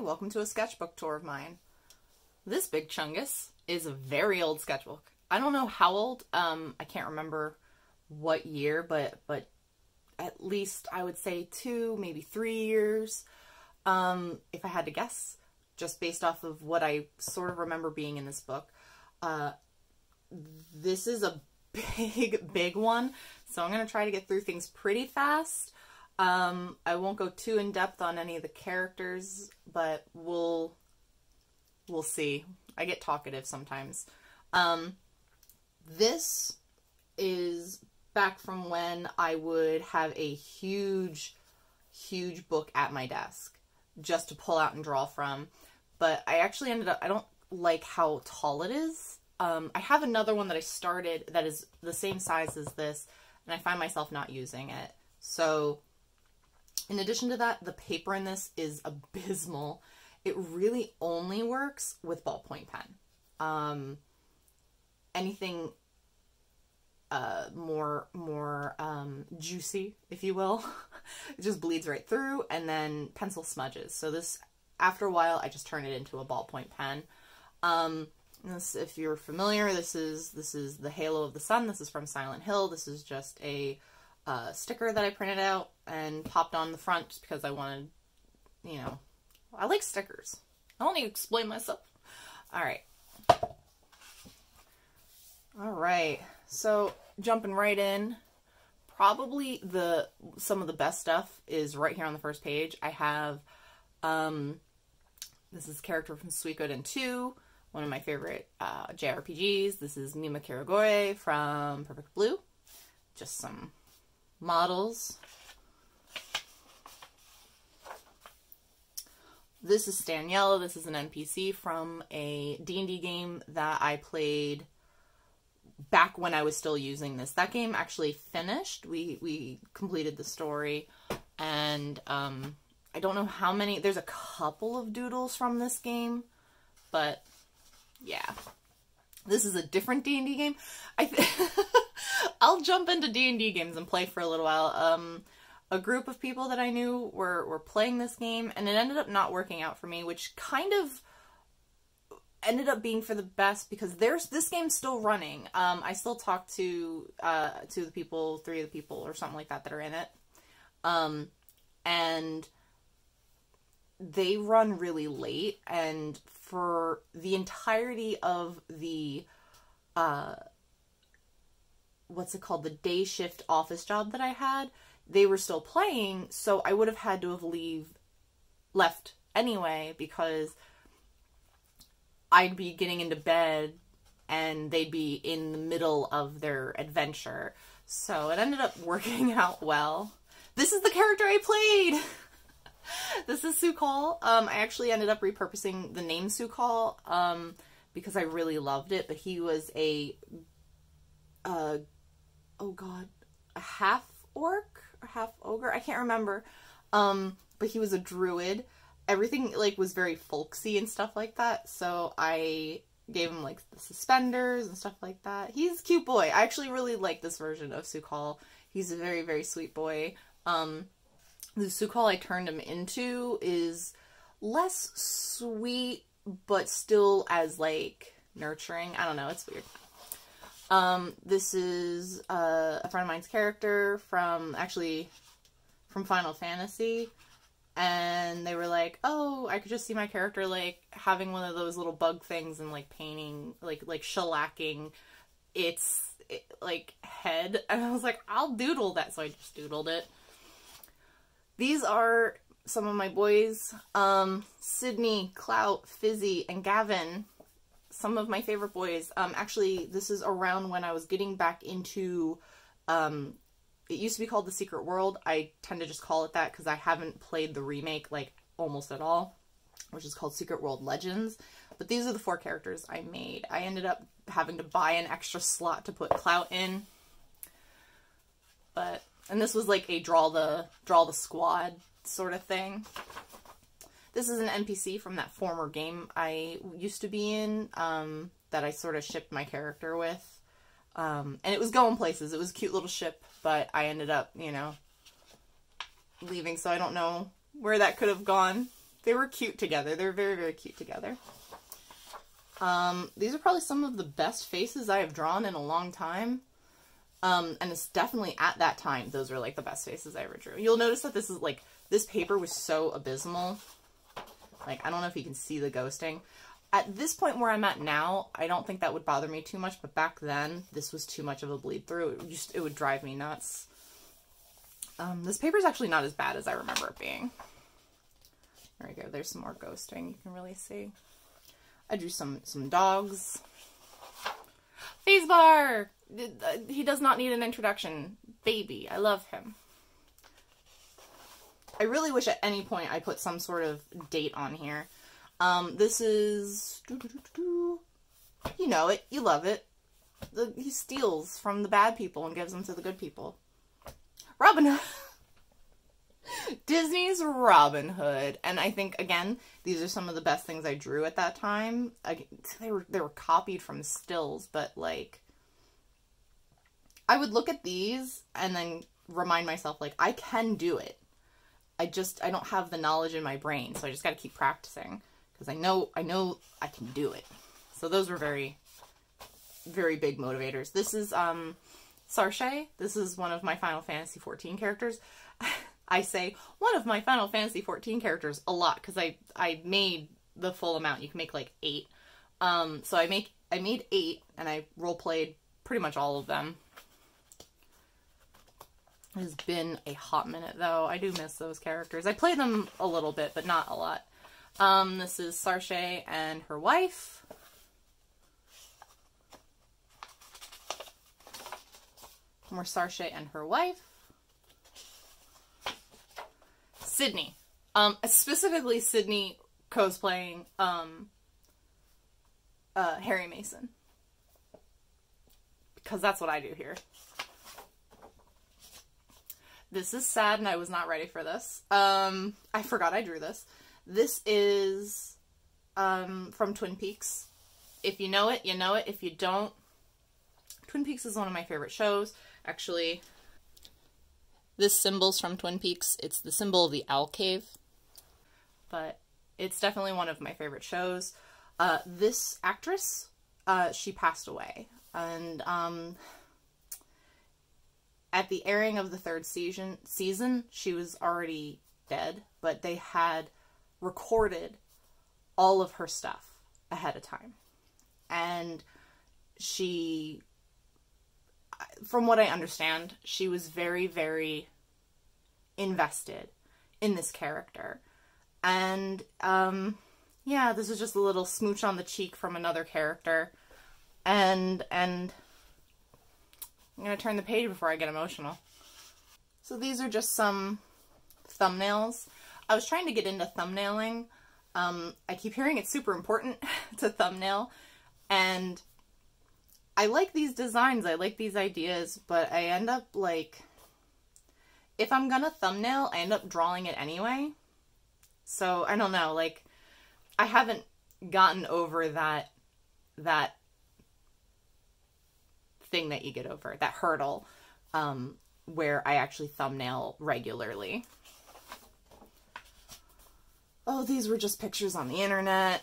welcome to a sketchbook tour of mine. This big Chungus is a very old sketchbook. I don't know how old, I can't remember what year, but at least I would say 2, maybe 3 years, if I had to guess, just based off of what I sort of remember being in this book. This is a big one, so I'm going to try to get through things pretty fast. I won't go too in depth on any of the characters, but we'll see. I get talkative sometimes. This is back from when I would have a huge book at my desk just to pull out and draw from. But I actually ended up, I don't like how tall it is. I have another one that I started that is the same size as this, and I find myself not using it. So in addition to that, the paper in this is abysmal. It really only works with ballpoint pen. Anything more juicy, if you will, it just bleeds right through, and then pencil smudges. So this, after a while, I just turn it into a ballpoint pen. This, if you're familiar, this is the Halo of the Sun. This is from Silent Hill. This is just a sticker that I printed out and popped on the front just because I wanted, you know, I like stickers. I don't need to explain myself. Alright, so jumping right in, probably some of the best stuff is right here on the first page. I have, this is a character from Suikoden 2, one of my favorite JRPGs. This is Mima Kirigori from Perfect Blue. Just some models. This is Staniela. This is an NPC from a D&D game that I played back when I was still using this. That game actually finished. We completed the story, and I don't know how many. There's a couple of doodles from this game, but yeah. This is a different D&D game. I'll jump into D&D games and play for a little while. A group of people that I knew were playing this game, and it ended up not working out for me, which kind of ended up being for the best because this game's still running. I still talk to the people, 3 of the people or something like that are in it. And they run really late, and for the entirety of the what's it called, the day shift office job that I had, they were still playing, so I would have had to have left anyway, because I'd be getting into bed and they'd be in the middle of their adventure. So it ended up working out well. This is the character I played! This is Sukal. I actually ended up repurposing the name Sukal because I really loved it, but he was a oh god, a half orc or half ogre, I can't remember. But he was a druid. Everything like was very folksy and stuff like that, so I gave him like the suspenders and stuff like that. He's a cute boy. I actually really like this version of Sukal. He's a very sweet boy. The Sukal I turned him into is less sweet, but still as like nurturing. I don't know, it's weird. This is a friend of mine's character from Final Fantasy, and they were like, oh, I could just see my character like having one of those little bug things and like painting, like shellacking its like head, and I was like, I'll doodle that, so I just doodled it. These are some of my boys, Sydney, Clout, Fizzy, and Gavin. Some of my favorite boys. Actually, this is around when I was getting back into, it used to be called The Secret World. I tend to just call it that because I haven't played the remake, like, almost at all, which is called Secret World Legends. But these are the 4 characters I made. I ended up having to buy an extra slot to put Clout in. And this was like a draw the squad sort of thing. This is an NPC from that former game I used to be in, that I sort of shipped my character with. And it was going places. It was a cute little ship, but I ended up, you know, leaving, so I don't know where that could have gone. They were cute together. They're very, very cute together. These are probably some of the best faces I have drawn in a long time. And it's definitely at that time, those were like the best faces I ever drew. You'll notice that this is like, this paper was so abysmal. Like, I don't know if you can see the ghosting. At this point where I'm at now, I don't think that would bother me too much, but back then, this was too much of a bleed through. It would drive me nuts. This paper is actually not as bad as I remember it being. There we go. There's some more ghosting you can really see. I drew some dogs. Phase bar! He does not need an introduction. Baby, I love him. I really wish at any point I put some sort of date on here. This is... You know it. You love it. He steals from the bad people and gives them to the good people. Robin Hood. Disney's Robin Hood. And I think, again, these are some of the best things I drew at that time. They were copied from stills, but, like... I would look at these and then remind myself, like, I can do it. I don't have the knowledge in my brain, so I just gotta keep practicing. Because I know I can do it. So those were very, very big motivators. This is, Sarshay. This is one of my Final Fantasy XIV characters. I say one of my Final Fantasy XIV characters a lot, because I made the full amount. You can make, like, 8. So I made 8, and I role-played pretty much all of them. It has been a hot minute, though. I do miss those characters. I play them a little bit, but not a lot. This is Sarshay and her wife. More Sarshay and her wife. Sydney. Specifically Sydney cosplaying Harry Mason. Because that's what I do here. This is sad, and I was not ready for this. I forgot I drew this. This is from Twin Peaks. If you know it, you know it. If you don't, Twin Peaks is one of my favorite shows. Actually, this symbol's from Twin Peaks. It's the symbol of the owl cave. But it's definitely one of my favorite shows. This actress, she passed away. And at the airing of the 3rd season, she was already dead, but they had recorded all of her stuff ahead of time. And she, from what I understand, she was very, very invested in this character. And, yeah, this is just a little smooch on the cheek from another character. And I'm going to turn the page before I get emotional. So these are just some thumbnails. I was trying to get into thumbnailing. I keep hearing it's super important to thumbnail. And I like these designs. I like these ideas. But I end up, like... If I'm going to thumbnail, I end up drawing it anyway. So, I don't know. Like, I haven't gotten over that thing that you get over, that hurdle, where I actually thumbnail regularly. Oh, these were just pictures on the internet.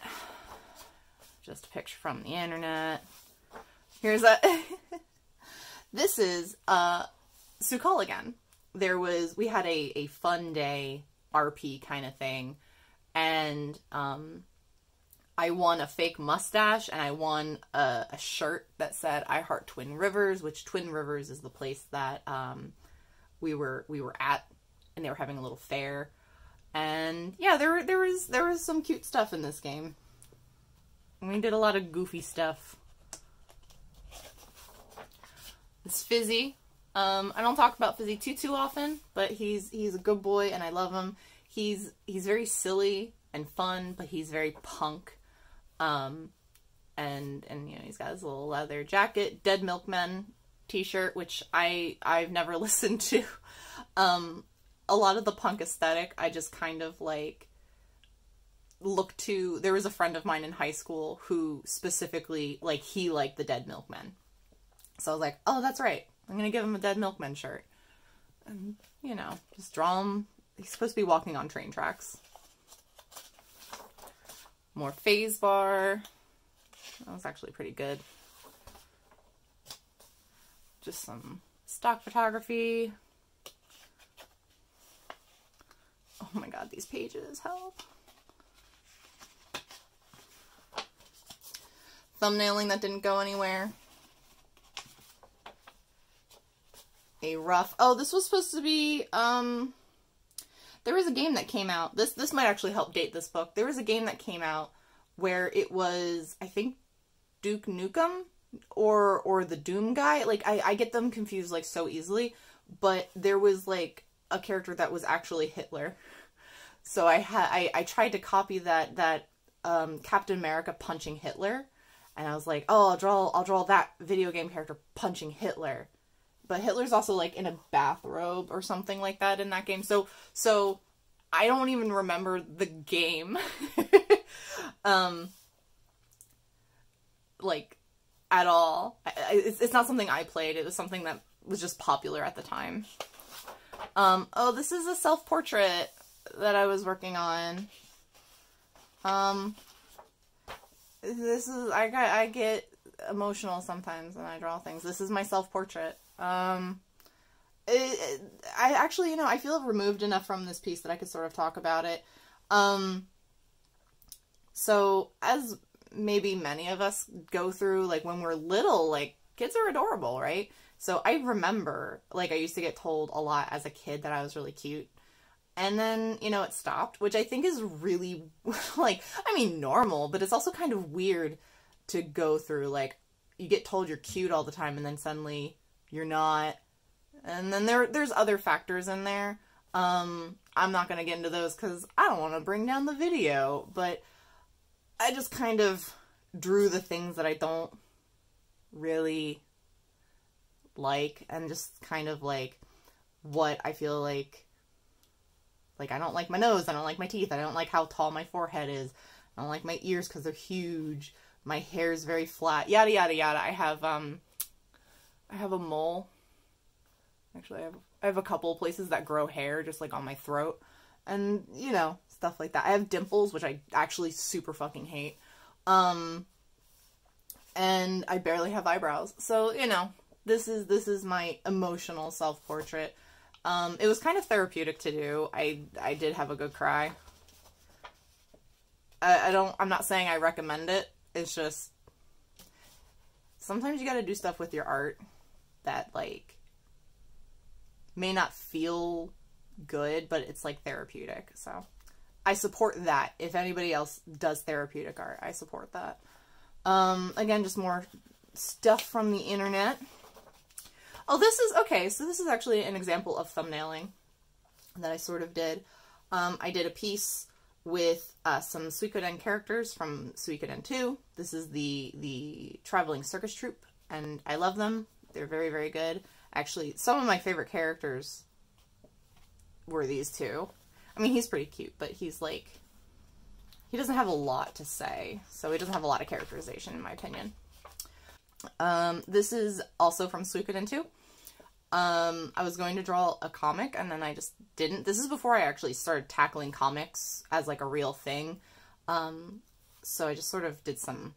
Just a picture from the internet. Here's a... This is, Sukal again. We had a fun day RP kind of thing, and, I won a fake mustache, and I won a shirt that said "I Heart Twin Rivers," which Twin Rivers is the place that we were at, and they were having a little fair. And yeah, there was some cute stuff in this game. And we did a lot of goofy stuff. It's Fizzy. I don't talk about Fizzy too often, but he's a good boy, and I love him. He's very silly and fun, but he's very punk. And you know, he's got his little leather jacket, Dead Milkmen t-shirt, which I've never listened to. A lot of the punk aesthetic, I just kind of like look to. There was a friend of mine in high school who specifically, like, he liked the Dead Milkmen. So I was like, oh, that's right. I'm gonna give him a Dead Milkmen shirt. And, you know, just draw him. He's supposed to be walking on train tracks. More phase bar. That was actually pretty good. Just some stock photography. Oh my god, these pages, help. Thumbnailing that didn't go anywhere. A rough. Oh, this was supposed to be, there was a game that came out. This might actually help date this book. There was a game that came out where it was, I think, Duke Nukem or the Doom guy. Like, I get them confused, like, so easily. But there was, like, a character that was actually Hitler. So I tried to copy that Captain America punching Hitler. And I was like, oh, I'll draw that video game character punching Hitler. But Hitler's also, like, in a bathrobe or something like that in that game. So I don't even remember the game. Like, at all. It's not something I played. It was something that was just popular at the time. Oh, this is a self-portrait that I was working on. This is, I get emotional sometimes when I draw things. This is my self-portrait. I actually, you know, I feel removed enough from this piece that I could sort of talk about it. So, as maybe many of us go through, like, when we're little, like, kids are adorable, right? So, I remember, like, I used to get told a lot as a kid that I was really cute. And then, you know, it stopped, which I think is really, like, I mean, normal, but it's also kind of weird to go through. Like, you get told you're cute all the time, and then suddenly you're not. And then there's other factors in there. I'm not going to get into those because I don't want to bring down the video, but I just kind of drew the things that I don't really like, and just kind of, like, what I feel like, I don't like my nose, I don't like my teeth, I don't like how tall my forehead is, I don't like my ears because they're huge, my hair's very flat, yada yada yada. I have a mole. Actually, I have a couple places that grow hair just, like, on my throat, and, you know, stuff like that. I have dimples, which I actually super fucking hate, and I barely have eyebrows, so, you know, this is my emotional self-portrait. It was kind of therapeutic to do. I did have a good cry. I'm not saying I recommend it. It's just, sometimes you gotta do stuff with your art that, like, may not feel good, but it's, like, therapeutic. So, I support that. If anybody else does therapeutic art, I support that. Again, just more stuff from the internet. Oh, this is, okay, so this is actually an example of thumbnailing that I sort of did. I did a piece with some Suikoden characters from Suikoden 2. This is the traveling circus troupe, and I love them. They're very, very good. Actually, some of my favorite characters were these two. I mean, he's pretty cute, but he's, like, he doesn't have a lot to say, so he doesn't have a lot of characterization, in my opinion. This is also from Suikoden 2. I was going to draw a comic, and then I just didn't. This is before I actually started tackling comics as, like, a real thing. So I just sort of did some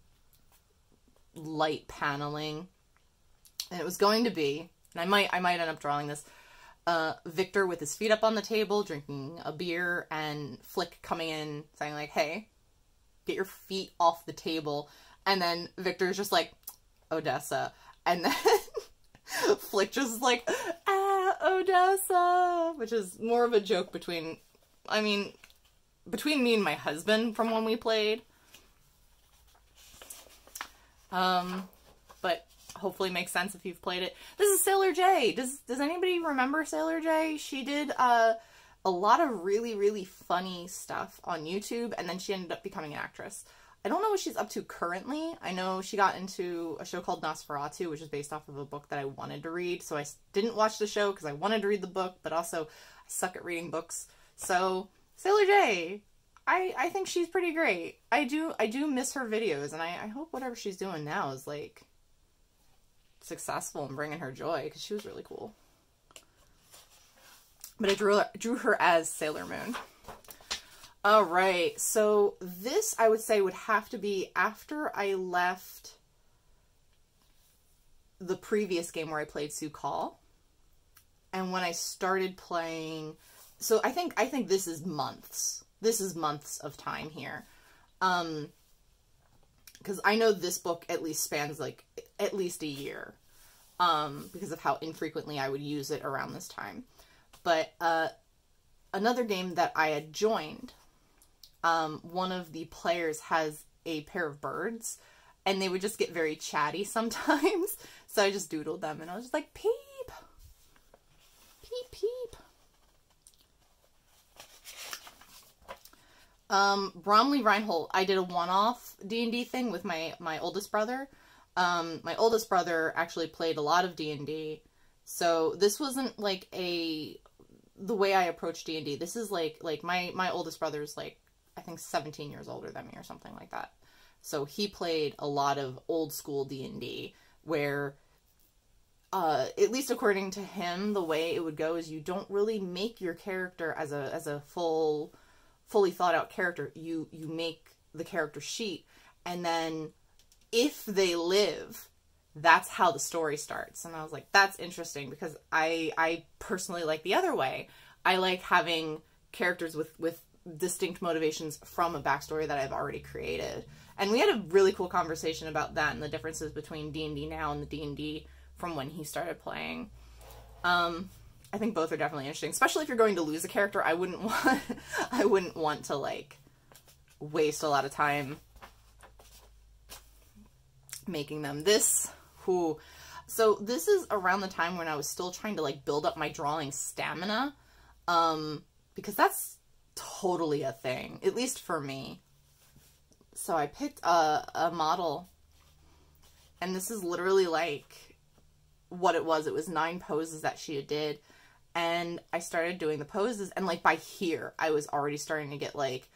light paneling. And it was going to be, and I might end up drawing this, Victor with his feet up on the table, drinking a beer, and Flick coming in, saying, like, hey, get your feet off the table. And then Victor's just like, Odessa. And then Flick just like, Odessa, which is more of a joke between me and my husband from when we played. But hopefully makes sense if you've played it. This is Sailor J. Does anybody remember Sailor J? She did a lot of really, really funny stuff on YouTube, and then she ended up becoming an actress. I don't know what she's up to currently. I know she got into a show called Nosferatu, which is based off of a book that I wanted to read. So I didn't watch the show because I wanted to read the book, but also I suck at reading books. So Sailor J, I think she's pretty great. I do miss her videos, and I hope whatever she's doing now is, like, successful and bringing her joy, because she was really cool. But I drew her as Sailor Moon. All right, so this I would say would have to be after I left the previous game where I played Sue Call, and when I started playing. So I think this is months. This is months of time here, because I know this book at least spans like at least a year, because of how infrequently I would use it around this time. But another game that I had joined. One of the players has a pair of birds, and they would just get very chatty sometimes. So I just doodled them, and I was just like, peep, peep, peep. Bromley Reinhold, I did a one-off D&D thing with my oldest brother. My oldest brother actually played a lot of D&D, so this wasn't like the way I approach D&D. This is like my oldest brother's like, I think 17 years older than me or something like that. So he played a lot of old school D&D where, at least according to him, the way it would go is you don't really make your character as a fully thought out character. You make the character sheet, and then if they live, that's how the story starts. And I was like, that's interesting, because I personally like the other way. I like having characters with distinct motivations from a backstory that I've already created. And we had a really cool conversation about that and the differences between D&D now and the D&D from when he started playing. I think both are definitely interesting, especially if you're going to lose a character. I wouldn't want to like waste a lot of time making them. So this is around the time when I was still trying to like build up my drawing stamina, because that's totally a thing, at least for me. So I picked a model, and this is literally like what it was. It was 9 poses that she did, and I started doing the poses, and like by here I was already starting to get like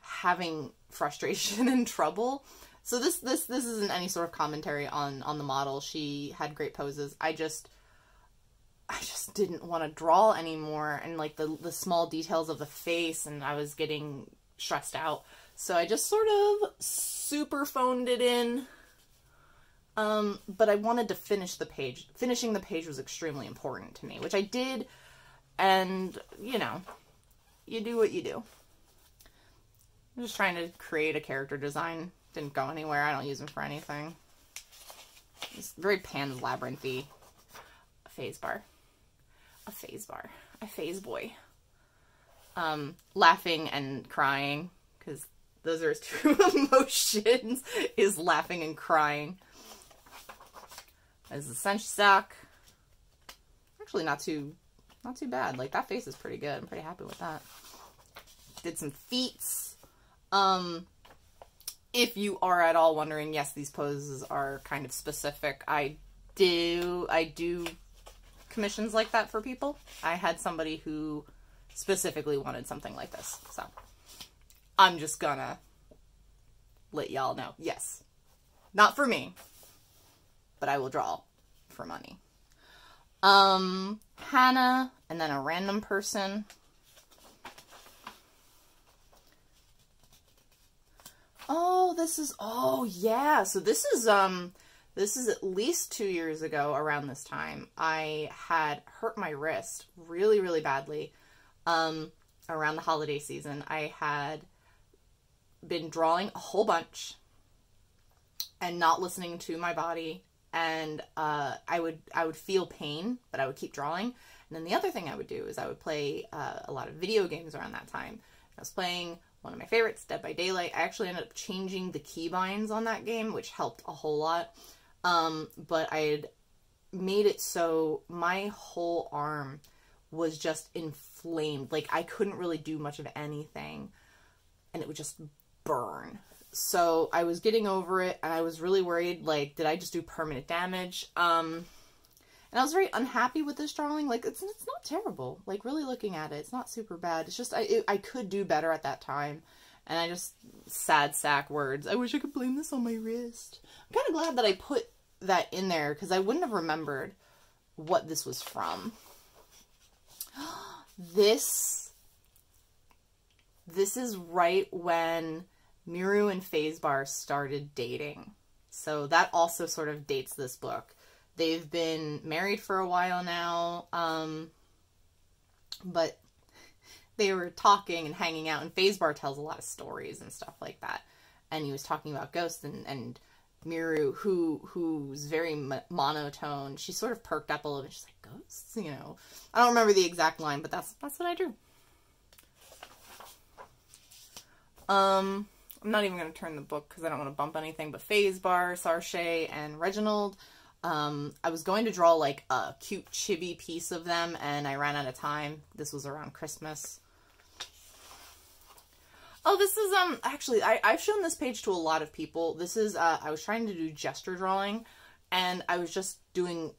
having frustration and trouble. So this isn't any sort of commentary on the model. She had great poses. I just didn't want to draw anymore, and like the small details of the face, and I was getting stressed out. So I just sort of super phoned it in. But I wanted to finish the page. Finishing the page was extremely important to me, which I did, and you know, you do what you do. I'm just trying to create a character design. Didn't go anywhere. I don't use them for anything. It's very Pan's Labyrinth-y. A phase bar. A phase bar. A phase boy. Laughing and crying, because those are his 2 emotions, is laughing and crying. As the Senshi Sock. Actually not too bad. Like, that face is pretty good. I'm pretty happy with that. Did some feats. If you are at all wondering, yes, these poses are kind of specific. I do commissions like that for people. I had somebody who specifically wanted something like this, so I'm just gonna let y'all know. Yes, not for me, but I will draw for money. Hannah, and then a random person. Oh yeah, so this is at least 2 years ago around this time. I had hurt my wrist really, really badly, around the holiday season. I had been drawing a whole bunch and not listening to my body, and I would feel pain, but I would keep drawing. And then the other thing I would do is I would play a lot of video games around that time. I was playing one of my favorites, Dead by Daylight. I actually ended up changing the keybinds on that game, which helped a whole lot. But I had made it so my whole arm was just inflamed. Like, I couldn't really do much of anything, and it would just burn. So I was getting over it, and I was really worried, like, did I just do permanent damage? And I was very unhappy with this drawing. Like, it's not terrible. Like, really looking at it, it's not super bad. It's just, I could do better at that time. And I just, sad sack words. I wish I could blame this on my wrist. I'm kind of glad that I put that in there, because I wouldn't have remembered what this was from. This This is right when Miru and Phasbar started dating. So that also sort of dates this book. They've been married for a while now, but they were talking and hanging out, and Phasbar tells a lot of stories and stuff like that. And he was talking about ghosts, and Miru, who's very monotone, she sort of perked up a little bit. She's like, ghosts? You know, I don't remember the exact line, but that's what I drew. I'm not even going to turn the book because I don't want to bump anything, but Phasbar, Sarshay, and Reginald. I was going to draw like a cute chibi piece of them, and I ran out of time. This was around Christmas. Oh, this is, actually, I've shown this page to a lot of people. This is, I was trying to do gesture drawing, and I was just doing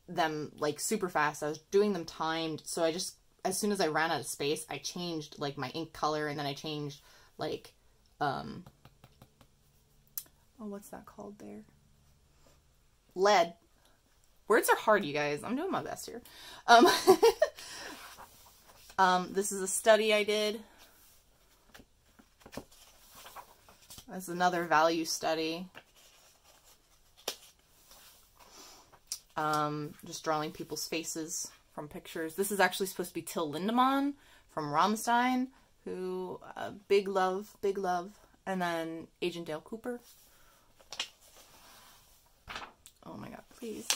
them, like, super fast. I was doing them timed, so I just, as soon as I ran out of space, I changed, like, my ink color, and then I changed, like, oh, what's that called there? Lead. Words are hard, you guys. I'm doing my best here. This is a study I did. That's another value study. Just drawing people's faces from pictures. This is actually supposed to be Till Lindemann from Rammstein, who, big love. And then Agent Dale Cooper. Oh my god, please.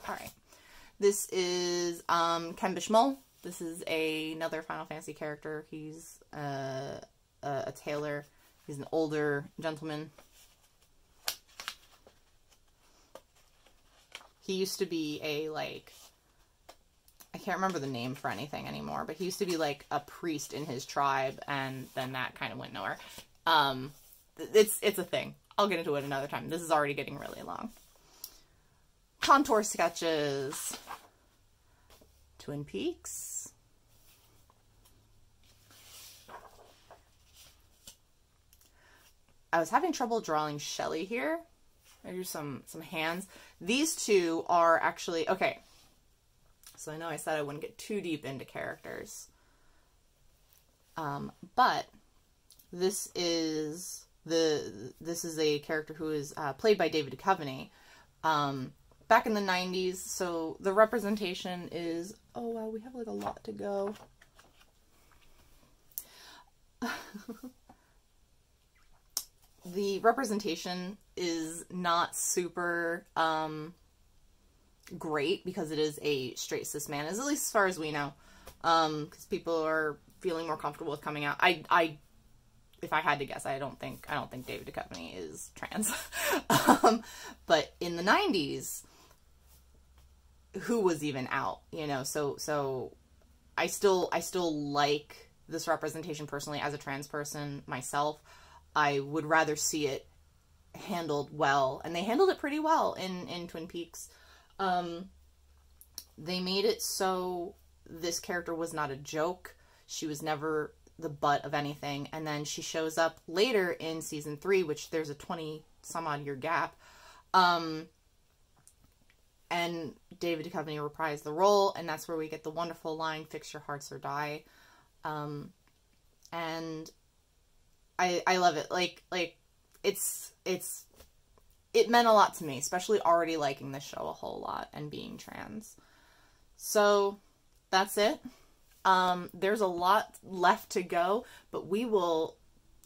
Alright. This is, Ken Bishmol. This is another Final Fantasy character. He's, a tailor. He's an older gentleman. He used to be a, like, I can't remember the name for anything anymore, but he used to be, like, a priest in his tribe, and then that kind of went nowhere. It's a thing. I'll get into it another time. This is already getting really long. Contour sketches. Twin Peaks. I was having trouble drawing Shelly here. I drew some hands. These two are actually, okay. So I know I said I wouldn't get too deep into characters. But this is a character who is played by David Duchovny. Back in the 90s, so the representation is, oh wow, we have like a lot to go. The representation is not super great because it is a straight cis man, at least as far as we know, because people are feeling more comfortable with coming out. If I had to guess, I don't think David Duchovny is trans. But in the 90s, who was even out, you know? So I still like this representation personally as a trans person myself. I would rather see it handled well, and they handled it pretty well in Twin Peaks. They made it so this character was not a joke. She was never the butt of anything, and then she shows up later in season 3, which there's a 20-some-odd year gap, and David Duchovny reprised the role, and that's where we get the wonderful line, "Fix your hearts or die," and I love it. Like it meant a lot to me, especially already liking the show a whole lot and being trans. So that's it. There's a lot left to go, but we will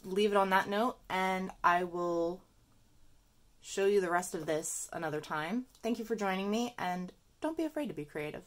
leave it on that note, and I will show you the rest of this another time. Thank you for joining me, and don't be afraid to be creative.